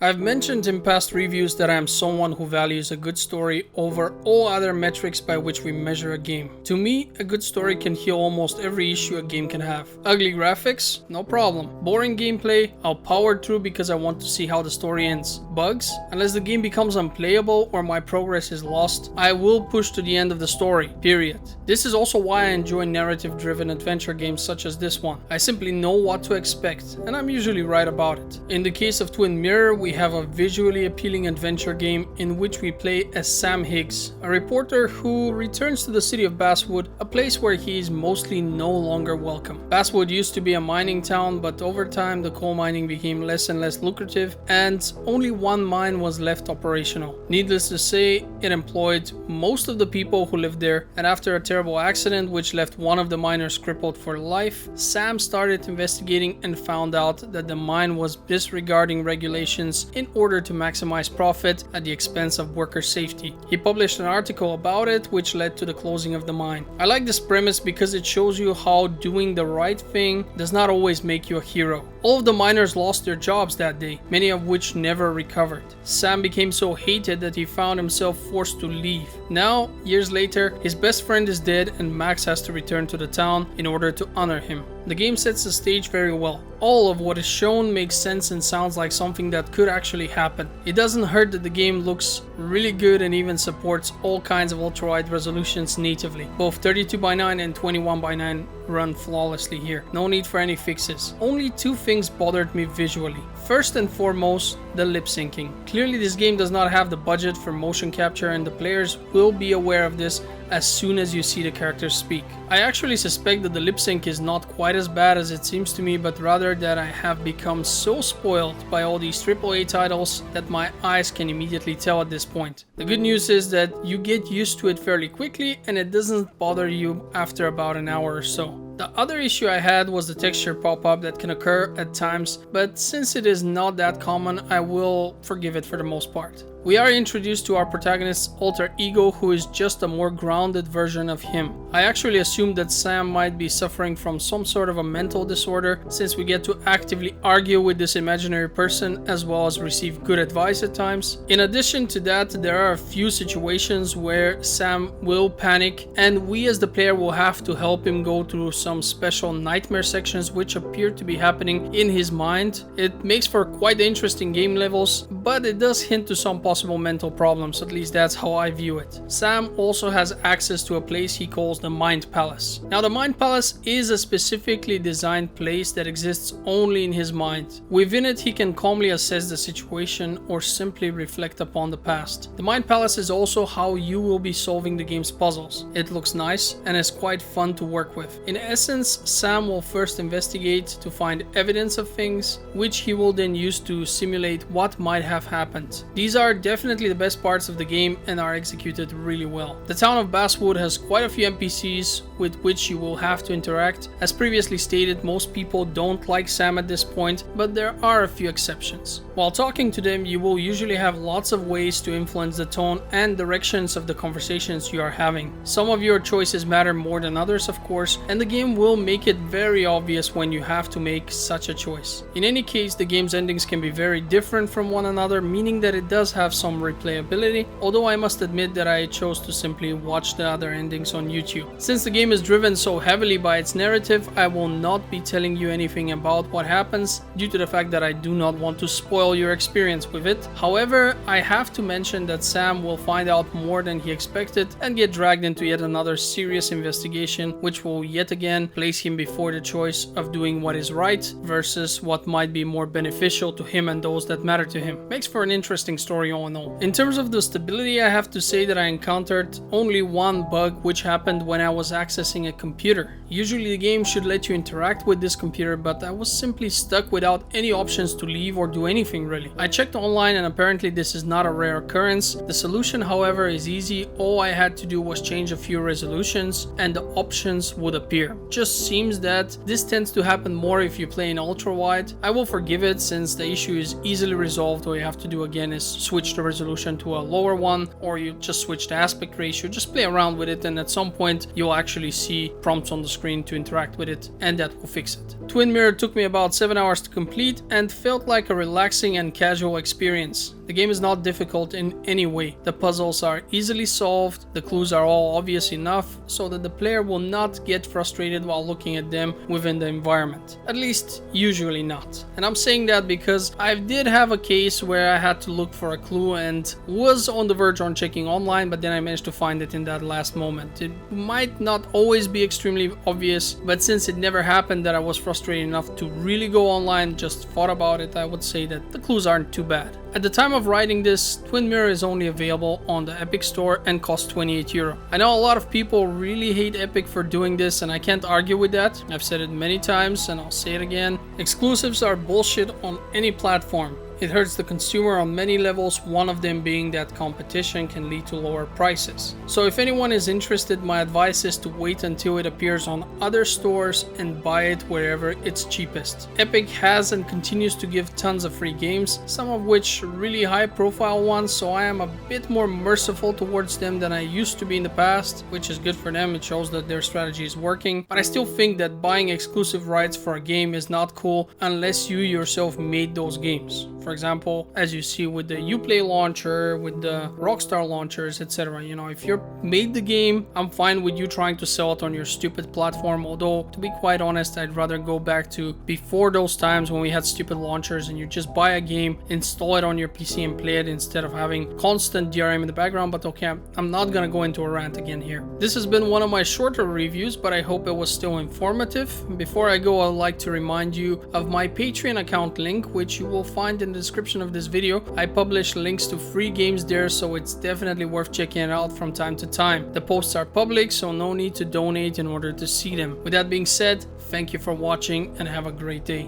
I've mentioned in past reviews that I am someone who values a good story over all other metrics by which we measure a game. To me, a good story can heal almost every issue a game can have. Ugly graphics? No problem. Boring gameplay? I'll power through because I want to see how the story ends. Bugs? Unless the game becomes unplayable or my progress is lost, I will push to the end of the story, period. This is also why I enjoy narrative-driven adventure games such as this one. I simply know what to expect, and I'm usually right about it. In the case of Twin Mirror, we have a visually appealing adventure game in which we play as Sam Higgs, a reporter who returns to the city of Basswood, a place where he is mostly no longer welcome. Basswood used to be a mining town, but over time the coal mining became less and less lucrative, and only one mine was left operational. Needless to say, it employed most of the people who lived there, and after a terrible accident which left one of the miners crippled for life, Sam started investigating and found out that the mine was disregarding regulations in order to maximize profit at the expense of worker safety. He published an article about it, which led to the closing of the mine. I like this premise because it shows you how doing the right thing does not always make you a hero. All of the miners lost their jobs that day, many of which never recovered. Sam became so hated that he found himself forced to leave. Now, years later, his best friend is dead and Max has to return to the town in order to honor him. The game sets the stage very well. All of what is shown makes sense and sounds like something that could actually happen. It doesn't hurt that the game looks really good and even supports all kinds of ultra-wide resolutions natively. Both 32:9 and 21:9 run flawlessly here. No need for any fixes. Only two things bothered me visually. First and foremost, the lip syncing. Clearly this game does not have the budget for motion capture, and the players will be aware of this as soon as you see the characters speak. I actually suspect that the lip sync is not quite as bad as it seems to me, but rather that I have become so spoiled by all these AAA titles that my eyes can immediately tell at this point. The good news is that you get used to it fairly quickly and it doesn't bother you after about an hour or so. The other issue I had was the texture pop-up that can occur at times, but since it is not that common, I will forgive it for the most part. We are introduced to our protagonist's alter ego, who is just a more grounded version of him. I actually assumed that Sam might be suffering from some sort of a mental disorder, since we get to actively argue with this imaginary person as well as receive good advice at times. In addition to that, there are a few situations where Sam will panic and we as the player will have to help him go through some special nightmare sections which appear to be happening in his mind. It makes for quite interesting game levels, but it does hint to some possible mental problems, at least that's how I view it. Sam also has access to a place he calls the Mind Palace. Now the Mind Palace is a specifically designed place that exists only in his mind. Within it he can calmly assess the situation or simply reflect upon the past. The Mind Palace is also how you will be solving the game's puzzles. It looks nice and is quite fun to work with. In essence, Sam will first investigate to find evidence of things, which he will then use to simulate what might have happened. These are definitely the best parts of the game and are executed really well. The town of Basswood has quite a few NPCs with which you will have to interact. As previously stated, most people don't like Sam at this point, but there are a few exceptions. While talking to them, you will usually have lots of ways to influence the tone and directions of the conversations you are having. Some of your choices matter more than others, of course, and the game will make it very obvious when you have to make such a choice. In any case, the game's endings can be very different from one another, meaning that it does have some replayability, although I must admit that I chose to simply watch the other endings on YouTube. Since the game is driven so heavily by its narrative, I will not be telling you anything about what happens due to the fact that I do not want to spoil your experience with it. However, I have to mention that Sam will find out more than he expected and get dragged into yet another serious investigation, which will yet again place him before the choice of doing what is right versus what might be more beneficial to him and those that matter to him. Makes for an interesting story all in all. In terms of the stability, I have to say that I encountered only one bug, which happened when I was accessing a computer. Usually the game should let you interact with this computer, but I was simply stuck without any options to leave or do anything really. I checked online and apparently this is not a rare occurrence. The solution, however, is easy. All I had to do was change a few resolutions and the options would appear. Just seems that this tends to happen more if you play in ultra-wide. I will forgive it since the issue is easily resolved. All you have to do again is switch switch the resolution to a lower one, or you just switch the aspect ratio. Just play around with it, and at some point you'll actually see prompts on the screen to interact with it, and that will fix it. Twin Mirror took me about 7 hours to complete and felt like a relaxing and casual experience. The game is not difficult in any way. The puzzles are easily solved, the clues are all obvious enough so that the player will not get frustrated while looking at them within the environment. At least, usually not. And I'm saying that because I did have a case where I had to look for a clue and was on the verge on checking online, but then I managed to find it in that last moment. It might not always be extremely obvious, but since it never happened that I was frustrated enough to really go online, just thought about it, I would say that the clues aren't too bad. At the time of writing this, Twin Mirror is only available on the Epic Store and costs 28 euro. I know a lot of people really hate Epic for doing this, and I can't argue with that. I've said it many times and I'll say it again. Exclusives are bullshit on any platform. It hurts the consumer on many levels, one of them being that competition can lead to lower prices. So if anyone is interested, my advice is to wait until it appears on other stores and buy it wherever it's cheapest. Epic has and continues to give tons of free games, some of which really high profile ones, so I am a bit more merciful towards them than I used to be in the past, which is good for them. It shows that their strategy is working, but I still think that buying exclusive rights for a game is not cool unless you yourself made those games. For example, as you see with the Uplay launcher, with the Rockstar launchers, etc. You know, if you made the game, I'm fine with you trying to sell it on your stupid platform. Although, to be quite honest, I'd rather go back to before those times when we had stupid launchers and you just buy a game, install it on your PC and play it instead of having constant DRM in the background. But okay, I'm not gonna go into a rant again here. This has been one of my shorter reviews, but I hope it was still informative. Before I go, I'd like to remind you of my Patreon account link, which you will find in the description of this video. I publish links to free games there, so it's definitely worth checking it out from time to time. The posts are public, so no need to donate in order to see them. With that being said, thank you for watching and have a great day.